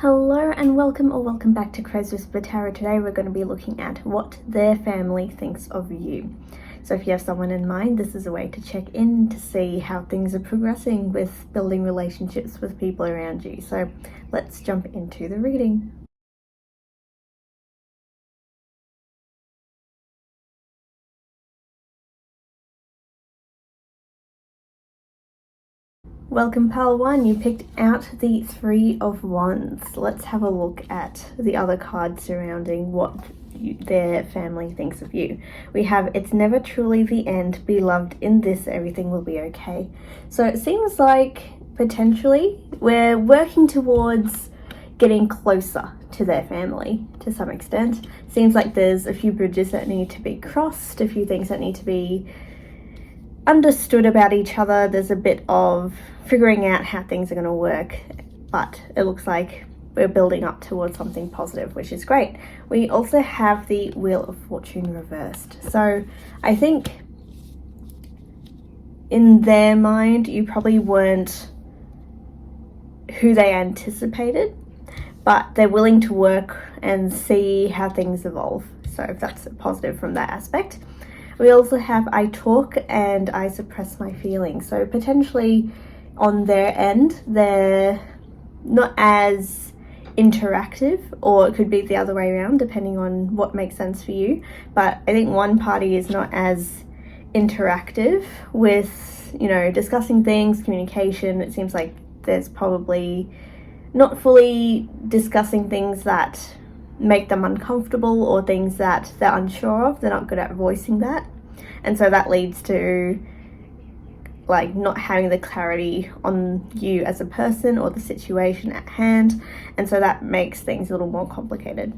Hello and welcome back to Crow's Whisper Tarot. Today we're going to be looking at what their family thinks of you. So if you have someone in mind, this is a way to check in to see how things are progressing with building relationships with people around you. So let's jump into the reading. Welcome, Pile 1. You picked out the Three of Wands. Let's have a look at the other cards surrounding what their family thinks of you. We have, it's never truly the end. Be loved in this. Everything will be okay. So it seems like potentially we're working towards getting closer to their family to some extent. Seems like there's a few bridges that need to be crossed, a few things that need to be understood about each other. There's a bit of figuring out how things are going to work, but it looks like we're building up towards something positive, which is great. We also have the Wheel of Fortune reversed. So I think in their mind, you probably weren't who they anticipated, but they're willing to work and see how things evolve. So that's a positive from that aspect. We also have I talk and I suppress my feelings. So potentially on their end, they're not as interactive, or it could be the other way around, depending on what makes sense for you. But I think one party is not as interactive with, discussing things, communication. It seems like there's probably not fully discussing things that make them uncomfortable or things that they're unsure of. They're not good at voicing that, and so that leads to not having the clarity on you as a person or the situation at hand, and so that makes things a little more complicated.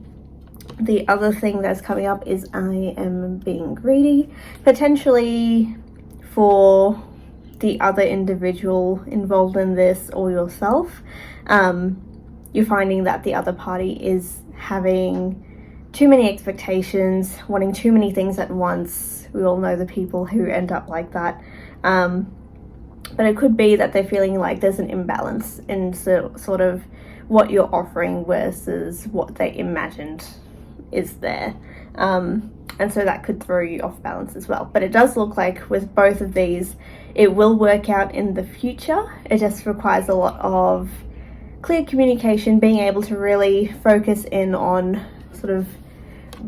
The other thing that's coming up is I am being greedy, potentially for the other individual involved in this or yourself. You're finding that the other party is having too many expectations, wanting too many things at once. We all know the people who end up like that. But it could be that they're feeling like there's an imbalance in sort of what you're offering versus what they imagined is there. And so that could throw you off balance as well. But it does look like with both of these, it will work out in the future. It just requires a lot of clear communication, being able to really focus in on sort of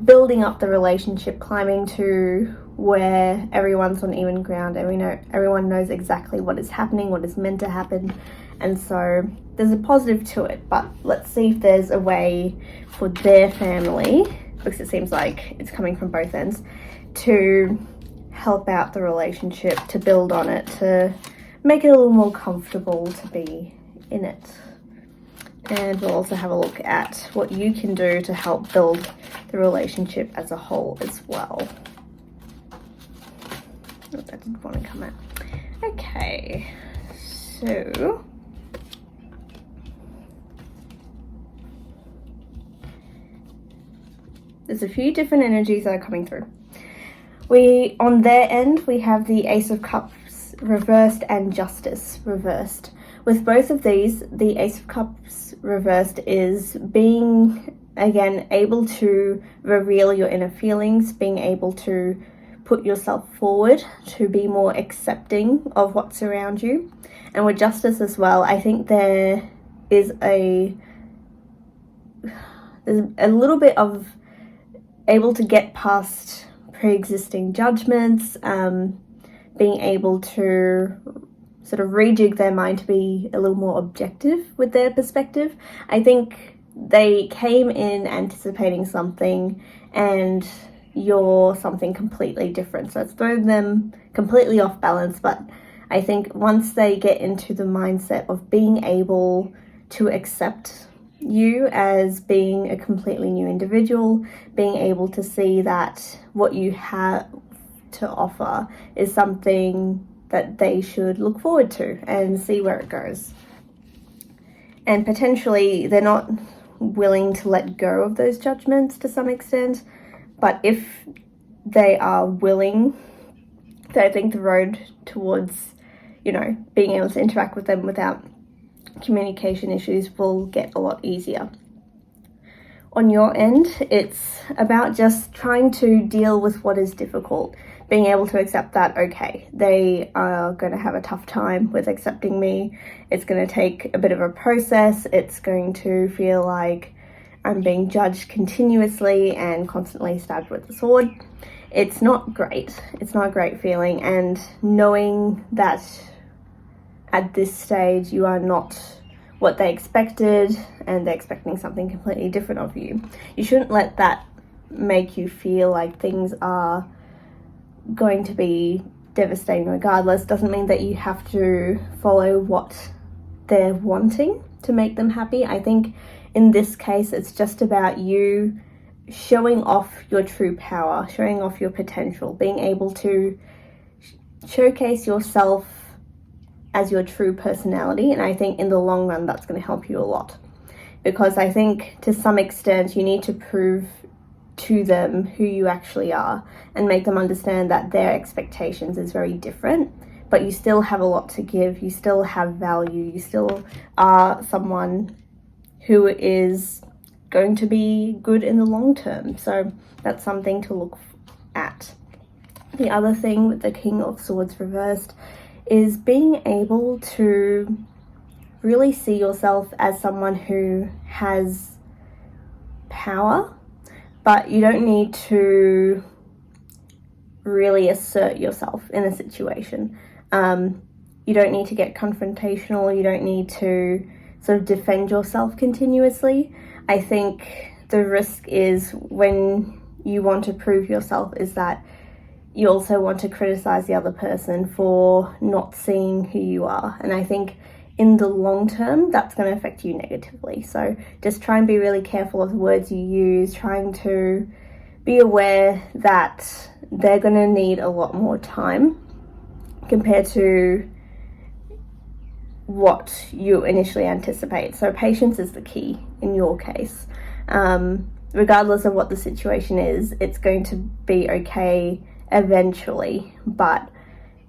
building up the relationship, climbing to where everyone's on even ground and everyone knows exactly what is happening, what is meant to happen. And so there's a positive to it, but let's see if there's a way for their family, because it seems like it's coming from both ends, to help out the relationship, to build on it, to make it a little more comfortable to be in it. And we'll also have a look at what you can do to help build the relationship as a whole as well. Oh, that didn't want to come out. Okay, so there's a few different energies that are coming through. On their end, we have the Ace of Cups reversed and Justice reversed. With both of these, the Ace of Cups reversed is being, again, able to reveal your inner feelings, being able to put yourself forward, to be more accepting of what's around you. And with Justice as well, I think there's a little bit of able to get past pre-existing judgments, being able to sort of rejig their mind to be a little more objective with their perspective. I think they came in anticipating something and you're something completely different. So it's thrown them completely off balance. But I think once they get into the mindset of being able to accept you as being a completely new individual, being able to see that what you have to offer is something that they should look forward to and see where it goes. And potentially they're not willing to let go of those judgments to some extent, but if they are willing, I think the road towards, being able to interact with them without communication issues will get a lot easier. On your end, it's about just trying to deal with what is difficult, being able to accept that, okay, they are going to have a tough time with accepting me. It's going to take a bit of a process. It's going to feel like I'm being judged continuously and constantly stabbed with a sword. It's not great. It's not a great feeling. And knowing that at this stage you are not what they expected and they're expecting something completely different of you, you shouldn't let that make you feel like things are going to be devastating regardless. Doesn't mean that you have to follow what they're wanting to make them happy. I think in this case it's just about you showing off your true power, showing off your potential, being able to showcase yourself as your true personality. And I think in the long run that's going to help you a lot, because I think to some extent you need to prove to them who you actually are and make them understand that their expectations is very different, but you still have a lot to give, you still have value, you still are someone who is going to be good in the long term. So that's something to look at. The other thing with the King of Swords reversed is being able to really see yourself as someone who has power, but you don't need to really assert yourself in a situation. You don't need to get confrontational. You don't need to sort of defend yourself continuously. I think the risk is when you want to prove yourself is that you also want to criticize the other person for not seeing who you are. And I think in the long term, that's going to affect you negatively. So just try and be really careful of the words you use, trying to be aware that they're going to need a lot more time compared to what you initially anticipate. So patience is the key in your case. Regardless of what the situation is, it's going to be okay eventually, but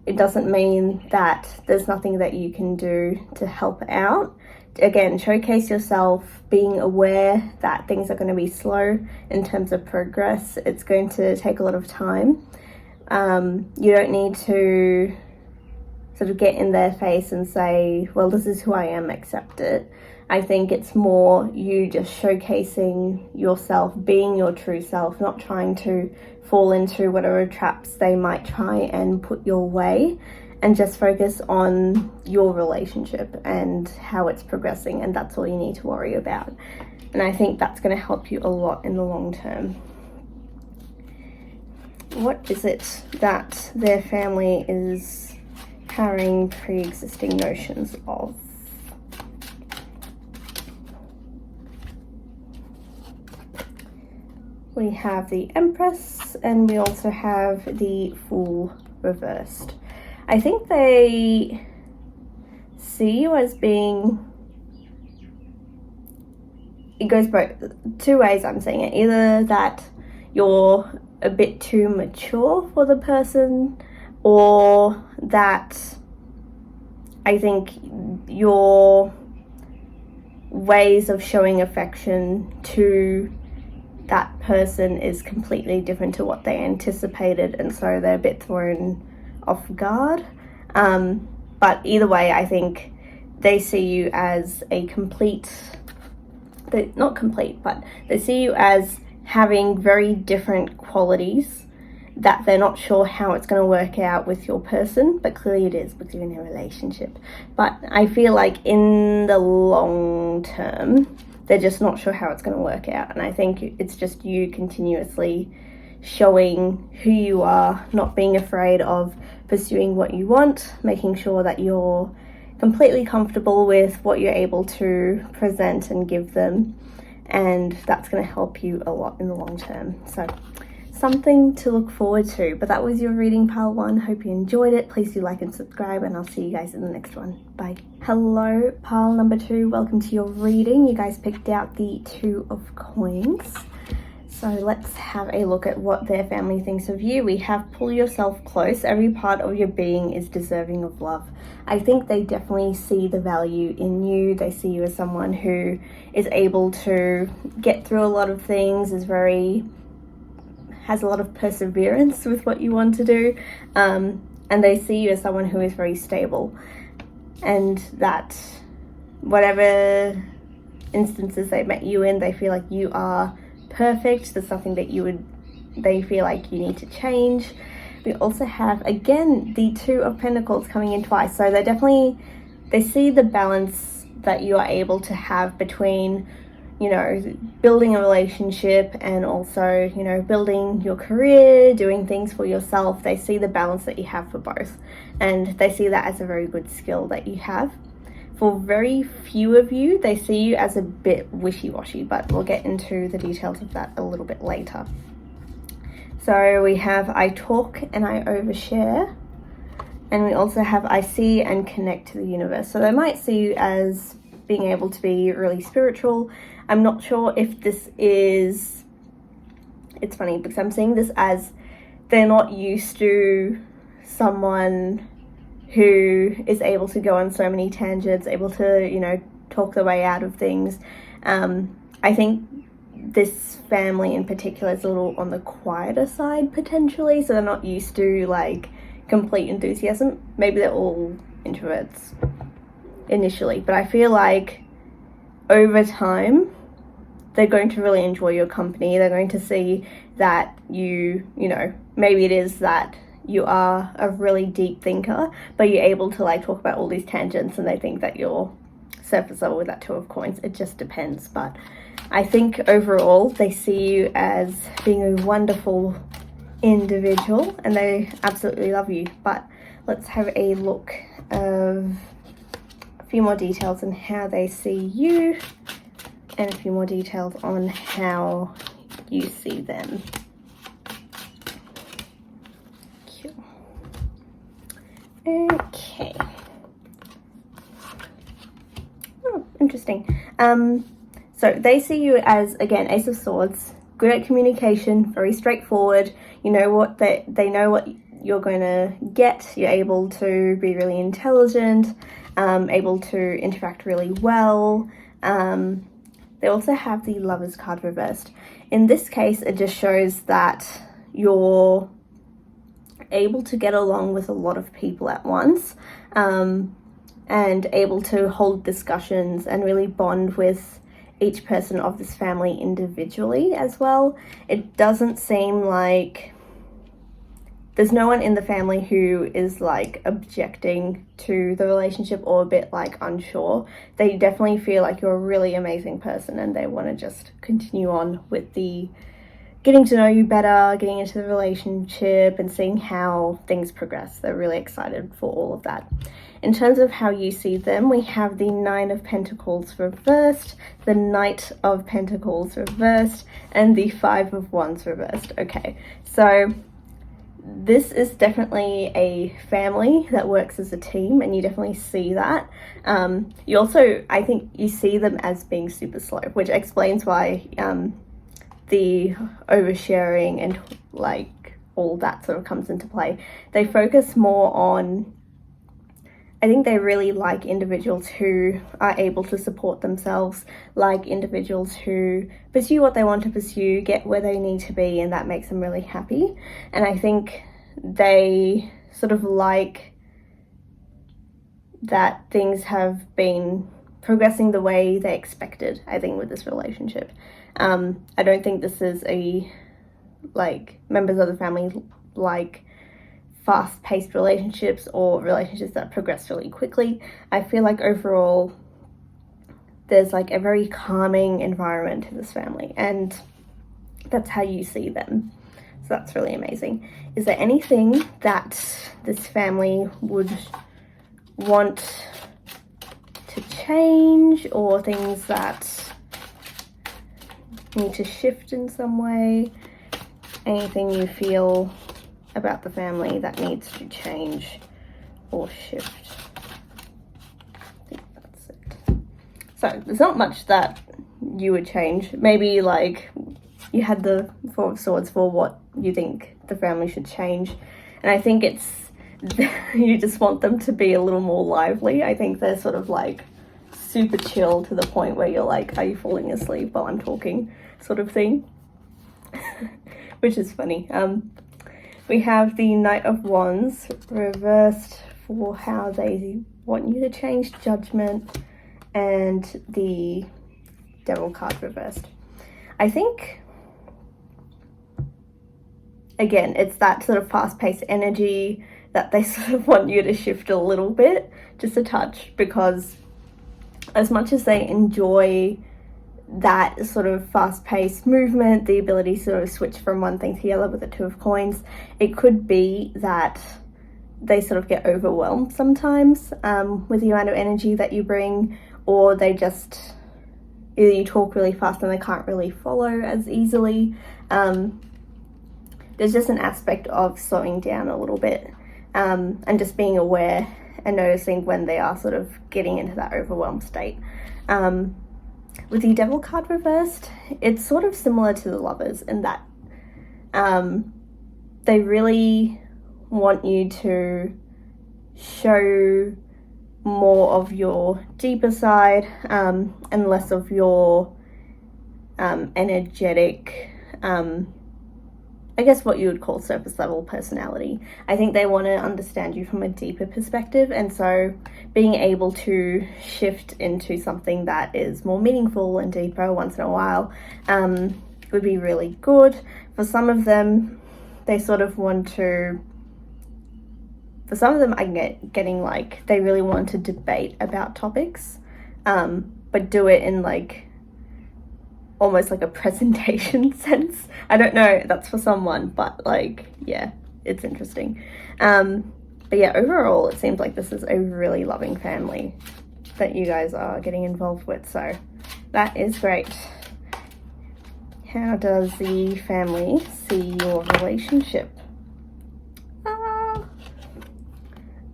it doesn't mean that there's nothing that you can do to help out. Again, showcase yourself, being aware that things are going to be slow in terms of progress. It's going to take a lot of time. You don't need to sort of get in their face and say, well, this is who I am, accept it. I think it's more you just showcasing yourself, being your true self, not trying to fall into whatever traps they might try and put your way, and just focus on your relationship and how it's progressing, and that's all you need to worry about. And I think that's going to help you a lot in the long term. What is it that their family is carrying pre-existing notions of? We have the Empress, and we also have the Fool reversed. I think they see you as being, it goes both two ways I'm seeing it. Either that you're a bit too mature for the person, or that I think your ways of showing affection to that person is completely different to what they anticipated, and so they're a bit thrown off guard. But either way, I think they see you as a not complete, but they see you as having very different qualities that they're not sure how it's going to work out with your person, but clearly it is because you're in a relationship. But I feel like in the long term, they're just not sure how it's going to work out. And I think it's just you continuously showing who you are, not being afraid of pursuing what you want, making sure that you're completely comfortable with what you're able to present and give them. And that's going to help you a lot in the long term. So something to look forward to. But that was your reading, pile 1. Hope you enjoyed it. Please do like and subscribe, and I'll see you guys in the next one. Bye. Hello, pile number 2. Welcome to your reading. You guys picked out the 2 of coins. So So let's have a look at what their family thinks of you. We have pull yourself close. Every part of your being is deserving of love. I think they definitely see the value in you. They see you as someone who is able to get through a lot of things, has a lot of perseverance with what you want to do. And they see you as someone who is very stable. And that whatever instances they met you in, they feel like you are perfect. There's something that they feel like you need to change. We also have, again, the Two of Pentacles coming in twice. So they see the balance that you are able to have between, building a relationship and also, building your career, doing things for yourself. They see the balance that you have for both. And they see that as a very good skill that you have. For very few of you, they see you as a bit wishy-washy, but we'll get into the details of that a little bit later. So we have I talk and I overshare, and we also have I see and connect to the universe. So they might see you as being able to be really spiritual. I'm not sure if this is, it's funny because I'm seeing this as they're not used to someone who is able to go on so many tangents, able to, talk their way out of things. I think this family in particular is a little on the quieter side potentially, so they're not used to like complete enthusiasm. Maybe they're all introverts initially, but I feel like over time they're going to really enjoy your company. They're going to see that maybe it is that you are a really deep thinker, but you're able to like talk about all these tangents, and they think that you're surface level with that Two of Coins. It just depends, but I think overall they see you as being a wonderful individual and they absolutely love you. But let's have a look of a few more details on how they see you and a few more details on how you see them. Okay. Oh, interesting. So they see you as, again, Ace of Swords, good at communication, very straightforward. You know what they know what you're going to get. You're able to be really intelligent, able to interact really well. They also have the Lovers card reversed. In this case, it just shows that you're able to get along with a lot of people at once, and able to hold discussions and really bond with each person of this family individually as well. It doesn't seem like there's no one in the family who is like objecting to the relationship or a bit like unsure. They definitely feel like you're a really amazing person and they want to just continue on with the getting to know you better, getting into the relationship and seeing how things progress. They're really excited for all of that. In terms of how you see them, we have the Nine of Pentacles reversed, the Knight of Pentacles reversed, and the Five of Wands reversed. Okay, so this is definitely a family that works as a team, and you definitely see that. You also, I think you see them as being super slow, which explains why the oversharing and like all that sort of comes into play. They focus more on, I think they really like individuals who are able to support themselves, like individuals who pursue what they want to pursue, get where they need to be, and that makes them really happy. And I think they sort of like that things have been progressing the way they expected, I think, with this relationship. I don't think this is like members of the family like fast-paced relationships or relationships that progress really quickly. I feel like overall there's like a very calming environment in this family, and that's how you see them. So that's really amazing. Is there anything that this family would want to change, or things that need to shift in some way? Anything you feel about the family that needs to change or shift? I think that's it. So there's not much that you would change. Maybe like you had the Four of Swords for what you think the family should change. And I think it's, you just want them to be a little more lively. I think they're sort of like super chill to the point where you're like, are you falling asleep while I'm talking, sort of thing. Which is funny. We have the Knight of Wands reversed for how they want you to change, Judgment, and the Devil card reversed. I think, again, it's that sort of fast-paced energy that they sort of want you to shift a little bit, just a touch, because as much as they enjoy that sort of fast-paced movement, the ability to sort of switch from one thing to the other with the Two of Coins, it could be that they sort of get overwhelmed sometimes with the amount of energy that you bring, or they just, either you talk really fast and they can't really follow as easily. There's just an aspect of slowing down a little bit and just being aware and noticing when they are sort of getting into that overwhelmed state. With the Devil card reversed, it's sort of similar to the Lovers in that they really want you to show more of your deeper side and less of your energetic, I guess what you would call surface level personality. I think they want to understand you from a deeper perspective, and so being able to shift into something that is more meaningful and deeper once in a while would be really good. For some of them, they sort of want to, for some of them I'm getting like they really want to debate about topics, but do it in like almost like a presentation sense. I don't know, that's for someone, but like, yeah, it's interesting. But yeah, overall, it seems like this is a really loving family that you guys are getting involved with, so that is great. How does the family see your relationship?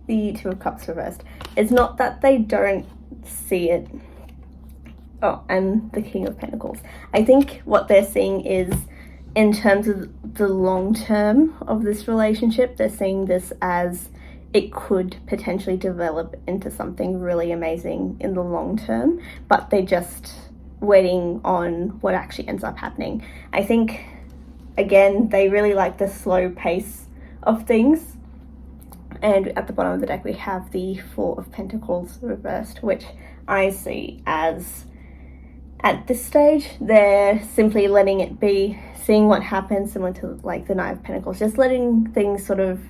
The Two of Cups reversed. It's not that they don't see it. Oh, and the King of Pentacles. I think what they're seeing is, in terms of the long term of this relationship, they're seeing this as it could potentially develop into something really amazing in the long term, but they're just waiting on what actually ends up happening. I think, again, they really like the slow pace of things. And at the bottom of the deck, we have the Four of Pentacles reversed, which I see as, at this stage, they're simply letting it be, seeing what happens, similar to like the Knight of Pentacles, just letting things sort of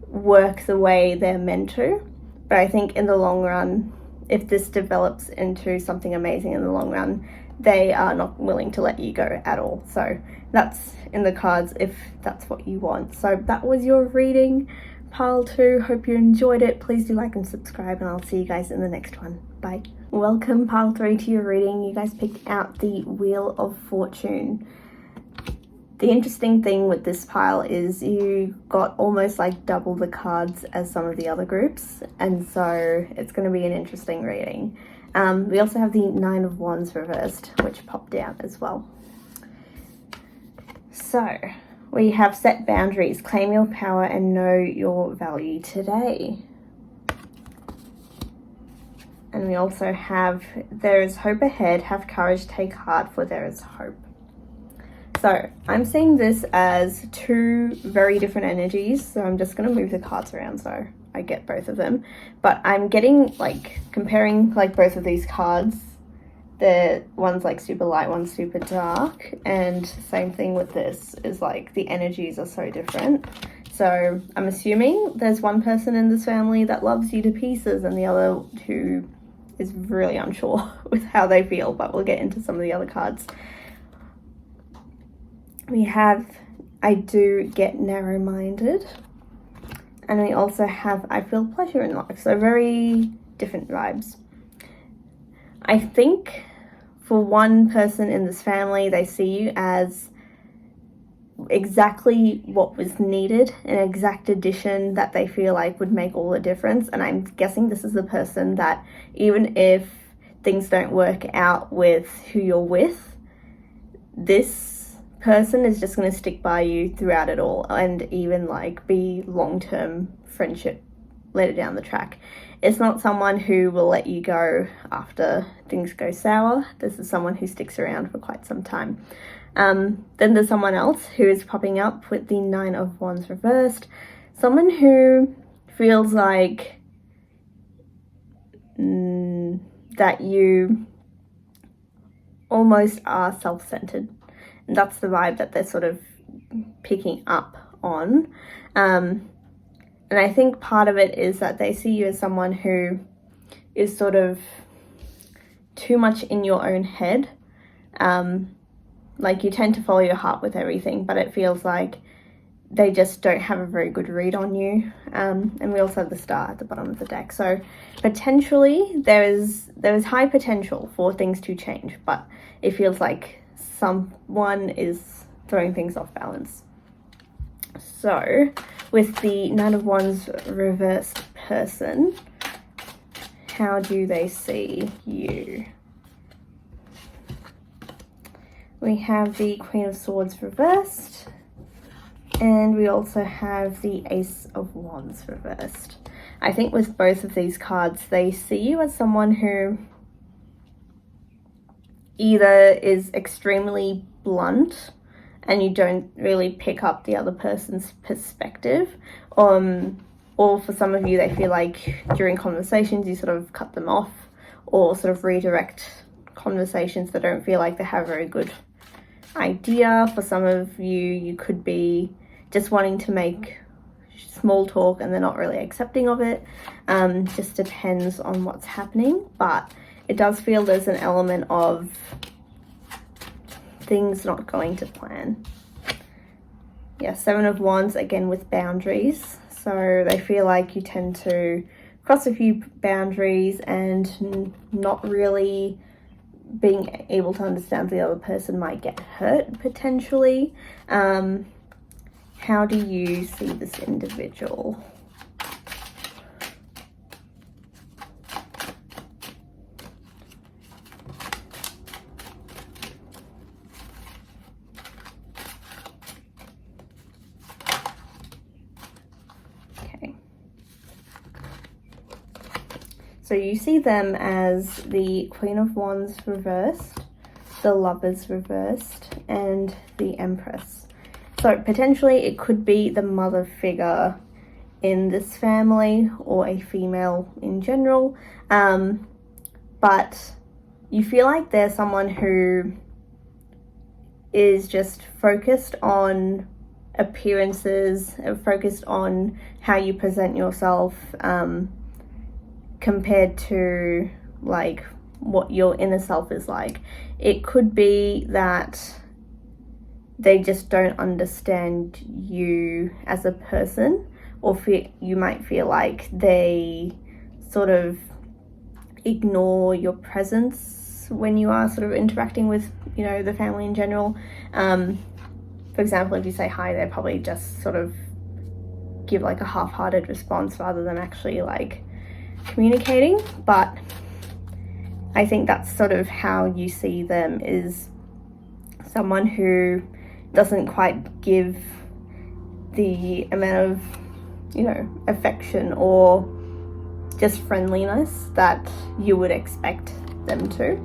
work the way they're meant to. But I think in the long run, if this develops into something amazing in the long run, they are not willing to let you go at all. So that's in the cards if that's what you want. So that was your reading, Pile 2. Hope you enjoyed it. Please do like and subscribe, and I'll see you guys in the next one. Bye. Welcome, Pile 3, to your reading. You guys picked out the Wheel of Fortune. The interesting thing with this pile is you got almost like double the cards as some of the other groups, and so it's going to be an interesting reading. We also have the Nine of Wands reversed, which popped out as well. So we have set boundaries, claim your power, and know your value today. And we also have, there is hope ahead, have courage, take heart, for there is hope. So I'm seeing this as two very different energies. So I'm just going to move the cards around so I get both of them. But I'm getting like, comparing like both of these cards, the one's like super light, one's super dark. And same thing with this, is like the energies are so different. So I'm assuming there's one person in this family that loves you to pieces and the other who is really unsure with how they feel, but we'll get into some of the other cards. We have, I do get narrow-minded, and we also have, I feel pleasure in life. So very different vibes. I think for one person in this family, they see you as exactly what was needed, an exact addition that they feel like would make all the difference. And I'm guessing this is the person that even if things don't work out with who you're with, this person is just going to stick by you throughout it all, and even like be long-term friendship later down the track. It's not someone who will let you go after things go sour. This is someone who sticks around for quite some time. Then there's someone else who is popping up with the 9 of Wands reversed. Someone who feels like that you almost are self-centered. And that's the vibe that they're sort of picking up on. And I think part of it is that they see you as someone who is sort of too much in your own head. Like you tend to follow your heart with everything, but it feels like they just don't have a very good read on you. And we also have the Star at the bottom of the deck. So potentially there is high potential for things to change, but it feels like someone is throwing things off balance. So with the 9 of Wands reversed person, how do they see you? We have the Queen of Swords reversed, and we also have the Ace of Wands reversed. I think with both of these cards, they see you as someone who either is extremely blunt and you don't really pick up the other person's perspective, or for some of you, they feel like during conversations you sort of cut them off or sort of redirect conversations that don't feel like they have a very good idea. For some of you, you could be just wanting to make small talk and they're not really accepting of it. Just depends on what's happening, but it does feel there's an element of things not going to plan. Yeah, 7 of Wands, again with boundaries. So they feel like you tend to cross a few boundaries and not really being able to understand the other person might get hurt potentially. How do you see this individual? So you see them as the Queen of Wands reversed, the Lovers reversed, and the Empress. So potentially it could be the mother figure in this family or a female in general. But you feel like there's someone who is just focused on appearances, focused on how you present yourself, compared to like what your inner self is like. It could be that they just don't understand you as a person, or you might feel like they sort of ignore your presence when you are sort of interacting with, you know, the family in general. For example, if you say hi, they probably just sort of give like a half-hearted response rather than actually like communicating. But I think that's sort of how you see them, is someone who doesn't quite give the amount of, you know, affection or just friendliness that you would expect them to.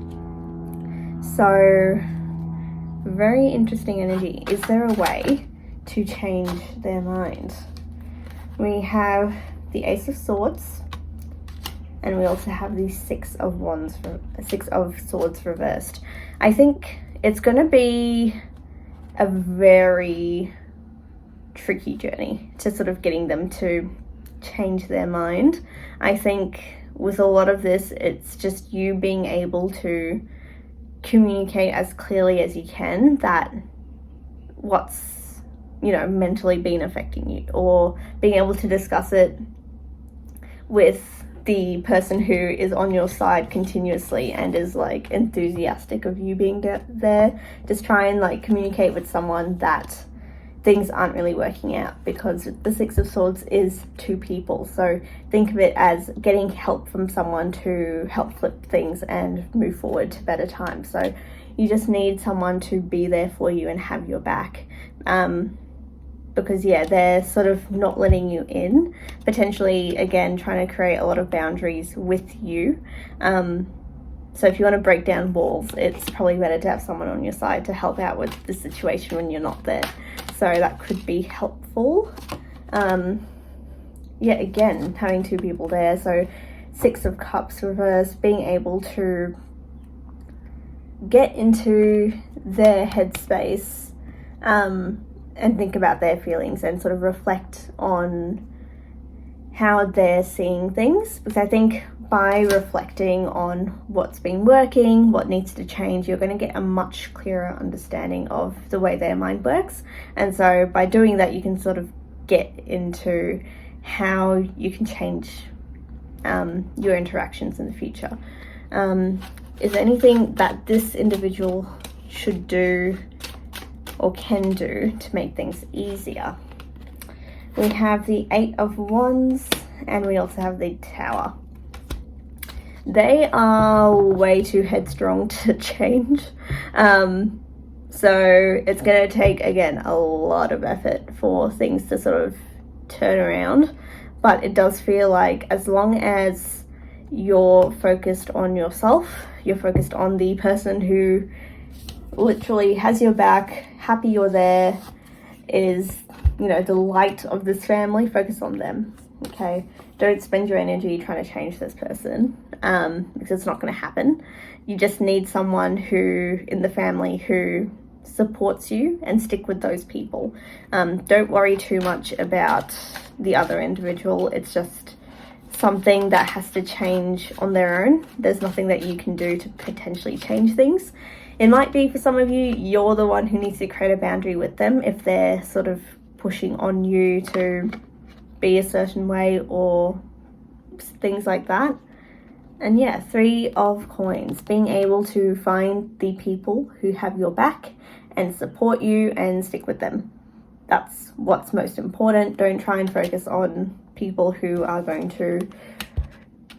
So very interesting energy. Is there a way to change their mind? We have the Ace of Swords, and we also have the Six of Swords reversed. I think it's going to be a very tricky journey to sort of getting them to change their mind. I think with a lot of this, it's just you being able to communicate as clearly as you can that what's, you know, mentally been affecting you, or being able to discuss it with the person who is on your side continuously and is like enthusiastic of you being there. Just try and like communicate with someone that things aren't really working out, because the Six of Swords is two people. So think of it as getting help from someone to help flip things and move forward to better times. So, You just need someone to be there for you and have your back. Because yeah, they're sort of not letting you in, potentially again trying to create a lot of boundaries with you. So if you want to break down walls, it's probably better to have someone on your side to help out with the situation when you're not there. So that could be helpful. Yeah, again, having two people there. So 6 of Cups reverse, being able to get into their headspace and think about their feelings and sort of reflect on how they're seeing things. Because I think by reflecting on what's been working, what needs to change, you're going to get a much clearer understanding of the way their mind works. And so by doing that, you can sort of get into how you can change your interactions in the future. Is there anything that this individual should do or can do to make things easier? We have the 8 of Wands and we also have the Tower. They are way too headstrong to change. So it's going to take, again, a lot of effort for things to sort of turn around. But it does feel like as long as you're focused on yourself, you're focused on the person who literally has your back, happy you're there, is, you know, the light of this family, focus on them, okay? Don't spend your energy trying to change this person, because it's not going to happen. You just need someone who, in the family, who supports you, and stick with those people. Don't worry too much about the other individual. It's just something that has to change on their own. There's nothing that you can do to potentially change things. It might be for some of you, you're the one who needs to create a boundary with them if they're sort of pushing on you to be a certain way or things like that. And yeah, 3 of Coins, being able to find the people who have your back and support you and stick with them. That's what's most important. Don't try and focus on people who are going to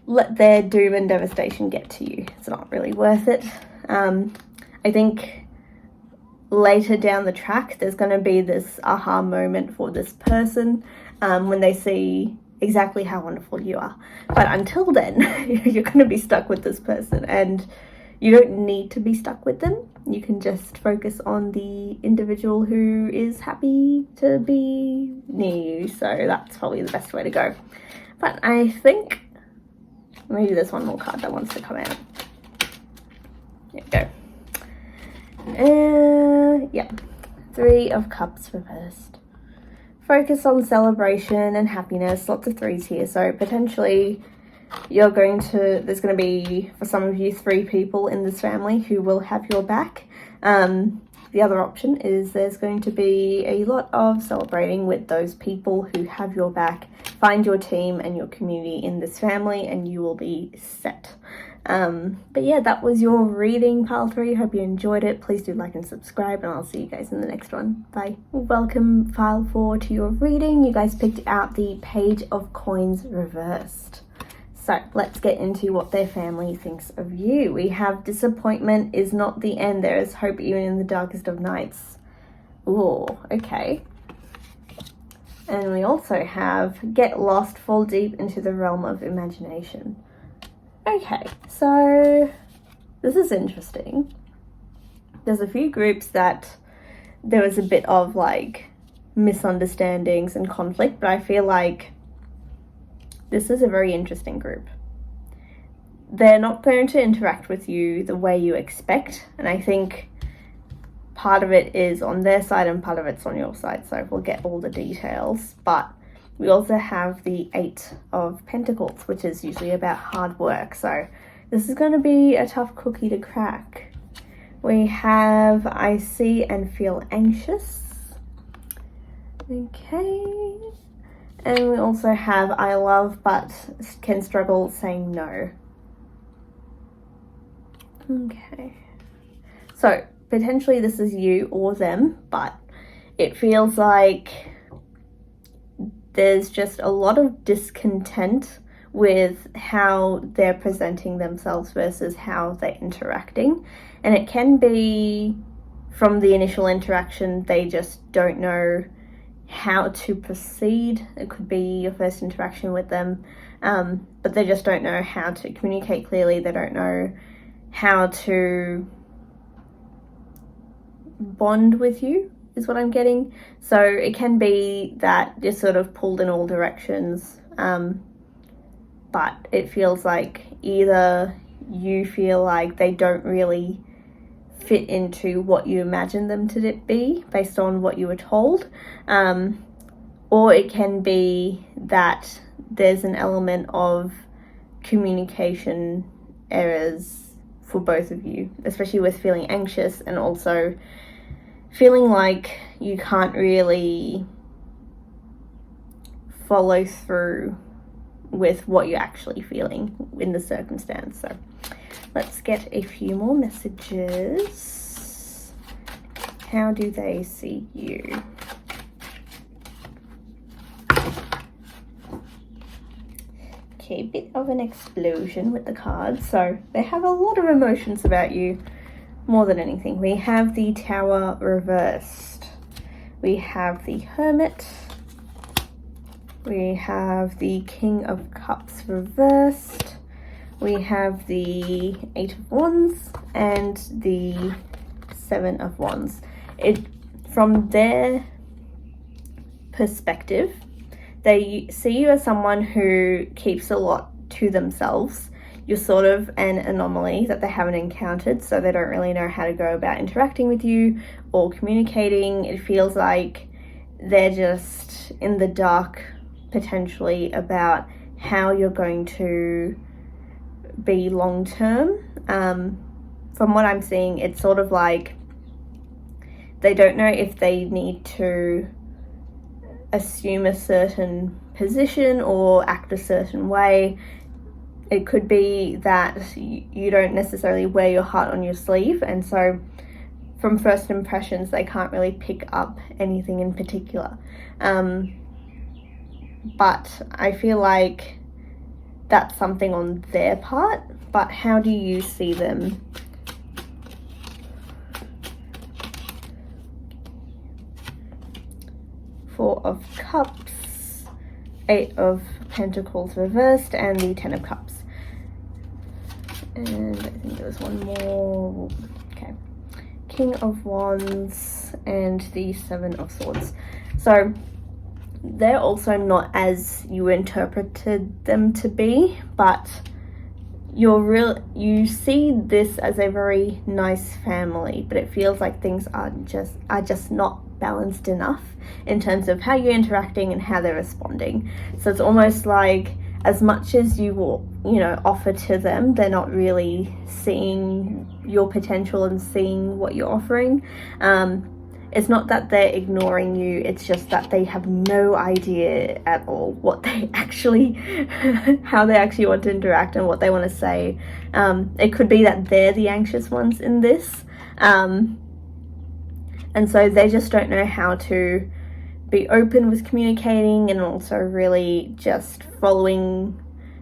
let their doom and devastation get to you. It's not really worth it. I think later down the track, there's going to be this aha moment for this person when they see exactly how wonderful you are. But until then, you're going to be stuck with this person, and you don't need to be stuck with them. You can just focus on the individual who is happy to be near you. So that's probably the best way to go. But I think maybe there's one more card that wants to come out. There you go. Yeah, 3 of Cups reversed. Focus on celebration and happiness. Lots of 3s here. So potentially there's going to be, for some of you, 3 people in this family who will have your back. The other option is there's going to be a lot of celebrating with those people who have your back. Find your team and your community in this family and you will be set. But yeah, that was your reading, pile 3. Hope you enjoyed it. Please do like and subscribe, and I'll see you guys in the next one. Bye. Welcome, file 4, to your reading. You guys picked out the Page of Coins reversed. So let's get into what their family thinks of you. We have disappointment is not the end. There is hope even in the darkest of nights. Ooh, okay. And we also have get lost, fall deep into the realm of imagination. Okay, so this is interesting. There's a few groups that there was a bit of like misunderstandings and conflict, but I feel like this is a very interesting group. They're not going to interact with you the way you expect, and I think part of it is on their side and part of it's on your side, so we'll get all the details. But we also have the 8 of Pentacles, which is usually about hard work, so this is going to be a tough cookie to crack. We have I see and feel anxious. Okay. And we also have I love but can struggle saying no. Okay. So potentially this is you or them, but it feels like there's just a lot of discontent with how they're presenting themselves versus how they're interacting. And it can be from the initial interaction, they just don't know how to proceed. It could be your first interaction with them, but they just don't know how to communicate clearly. They don't know how to bond with you, is what I'm getting. So it can be that you're sort of pulled in all directions, but it feels like either you feel like they don't really fit into what you imagine them to be based on what you were told, or it can be that there's an element of communication errors for both of you, especially with feeling anxious and also feeling like you can't really follow through with what you're actually feeling in the circumstance. So let's get a few more messages. How do they see you? Okay, a bit of an explosion with the cards. So they have a lot of emotions about you, more than anything. We have the Tower reversed. We have the Hermit. We have the King of Cups reversed. We have the Eight of Wands and the Seven of Wands. From their perspective, they see you as someone who keeps a lot to themselves. You're sort of an anomaly that they haven't encountered, so they don't really know how to go about interacting with you or communicating. It feels like they're just in the dark, potentially, about how you're going to be long term. From what I'm seeing, it's sort of like they don't know if they need to assume a certain position or act a certain way. It could be that you don't necessarily wear your heart on your sleeve, and so from first impressions they can't really pick up anything in particular. But I feel like that's something on their part. But how do you see them? Four of Cups, Eight of Pentacles reversed, and the Ten of Cups. And I think there was one more. Okay. King of Wands and the Seven of Swords. So they're also not as you interpreted them to be, but you see this as a very nice family, but it feels like things are just not balanced enough in terms of how you're interacting and how they're responding. So it's almost like as much as you will, offer to them, they're not really seeing your potential and seeing what you're offering. It's not that they're ignoring you, it's just that they have no idea at all what they actually, how they actually want to interact and what they want to say. It could be that they're the anxious ones in this. And so they just don't know how to be open with communicating and also really just following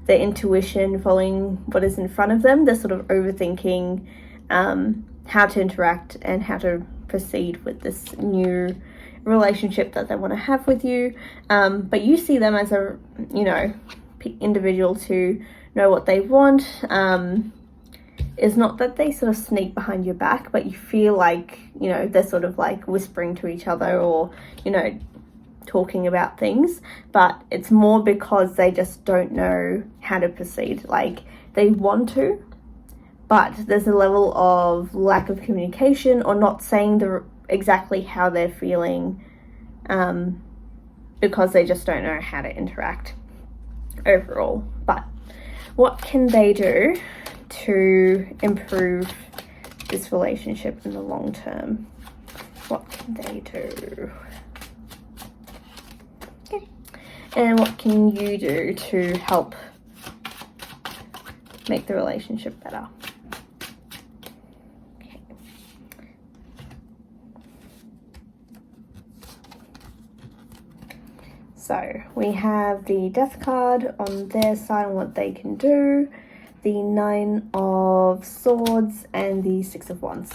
their intuition, following what is in front of them. They're sort of overthinking how to interact and how to proceed with this new relationship that they want to have with you. But you see them as a, individual to know what they want. It's not that they sort of sneak behind your back, but you feel like, they're sort of like whispering to each other or, talking about things, but it's more because they just don't know how to proceed. Like, they want to, but there's a level of lack of communication or not saying exactly how they're feeling, because they just don't know how to interact overall. But what can they do to improve this relationship in the long term? What can they do? Okay. And what can you do to help make the relationship better? Okay. So we have the Death card on their side and what they can do, the 9 of Swords, and the 6 of Wands.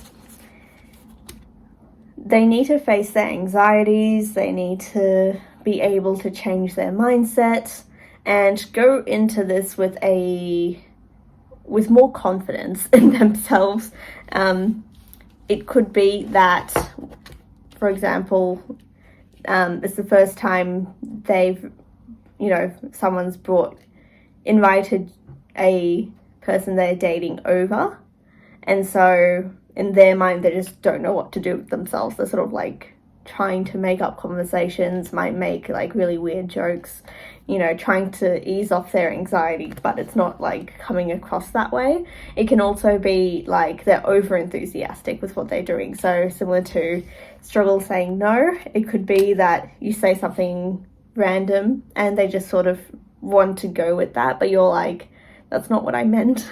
They need to face their anxieties, they need to be able to change their mindset and go into this with more confidence in themselves. It could be that, for example, it's the first time they've, someone's invited a person they're dating over, and so in their mind they just don't know what to do with themselves. They're sort of like trying to make up conversations, might make like really weird jokes, trying to ease off their anxiety, but it's not like coming across that way. It can also be like they're over enthusiastic with what they're doing, so similar to struggle saying no. It could be that you say something random and they just sort of want to go with that, but you're like, that's not what I meant.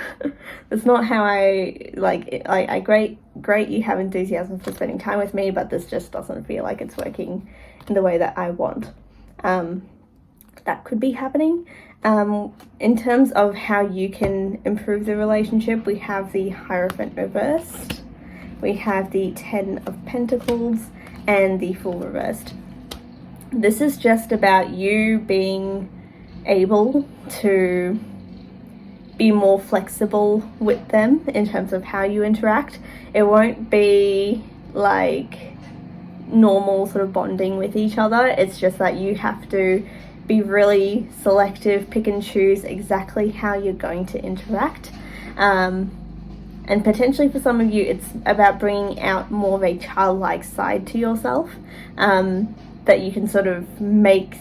That's not how I great you have enthusiasm for spending time with me, but this just doesn't feel like it's working in the way that I want. That could be happening. In terms of how you can improve the relationship, we have the Hierophant reversed, we have the 10 of Pentacles, and the Fool reversed. This is just about you being able to be more flexible with them in terms of how you interact. It won't be like normal sort of bonding with each other. It's just that you have to be really selective, pick and choose exactly how you're going to interact. And potentially for some of you, it's about bringing out more of a childlike side to yourself, that you can sort of make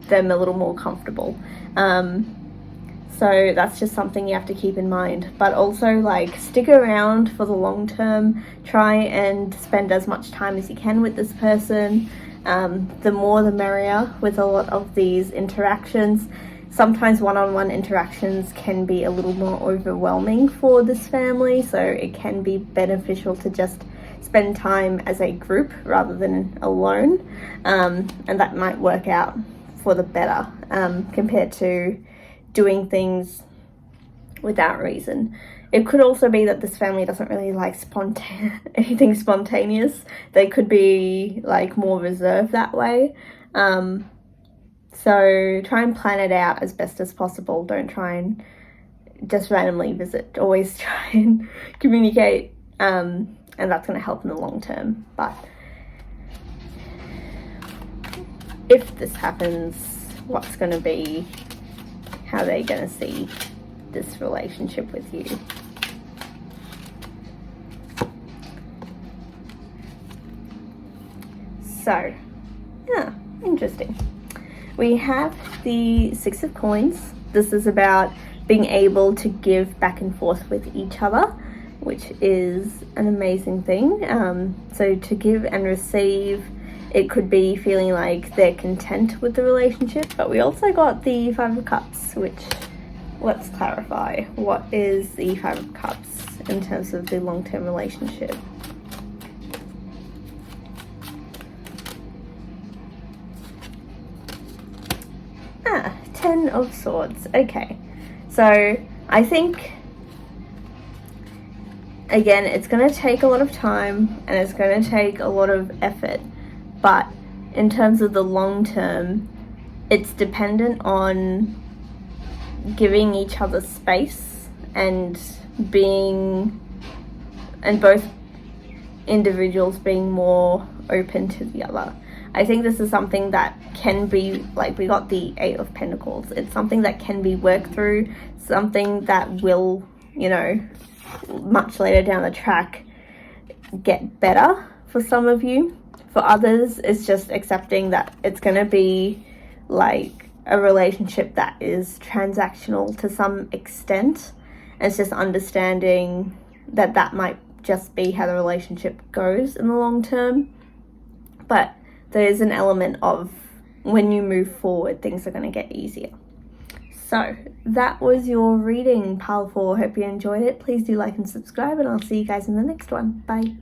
them a little more comfortable. So that's just something you have to keep in mind. But also, like, stick around for the long term. Try and spend as much time as you can with this person. The more the merrier with a lot of these interactions. Sometimes one-on-one interactions can be a little more overwhelming for this family, so it can be beneficial to just spend time as a group rather than alone. And that might work out for the better, compared to doing things without reason. It could also be that this family doesn't really like anything spontaneous. They could be like more reserved that way. So try and plan it out as best as possible. Don't try and just randomly visit. Always try and communicate, and that's going to help in the long term. But if this happens, what's going to be, how they're going to see this relationship with you. So, yeah, interesting. We have the 6 of Coins. This is about being able to give back and forth with each other, which is an amazing thing. So to give and receive, it could be feeling like they're content with the relationship. But we also got the 5 of Cups, which, let's clarify. What is the 5 of Cups in terms of the long-term relationship? Ah, 10 of Swords. Okay. So I think, again, it's going to take a lot of time and it's going to take a lot of effort. But in terms of the long term, it's dependent on giving each other space and both individuals being more open to the other. I think this is something that can be, like, we got the 8 of Pentacles. It's something that can be worked through, something that will, much later down the track get better for some of you. For others, it's just accepting that it's going to be like a relationship that is transactional to some extent. And it's just understanding that that might just be how the relationship goes in the long term. But there's an element of when you move forward, things are going to get easier. So that was your reading, Pile 4. Hope you enjoyed it. Please do like and subscribe, and I'll see you guys in the next one. Bye.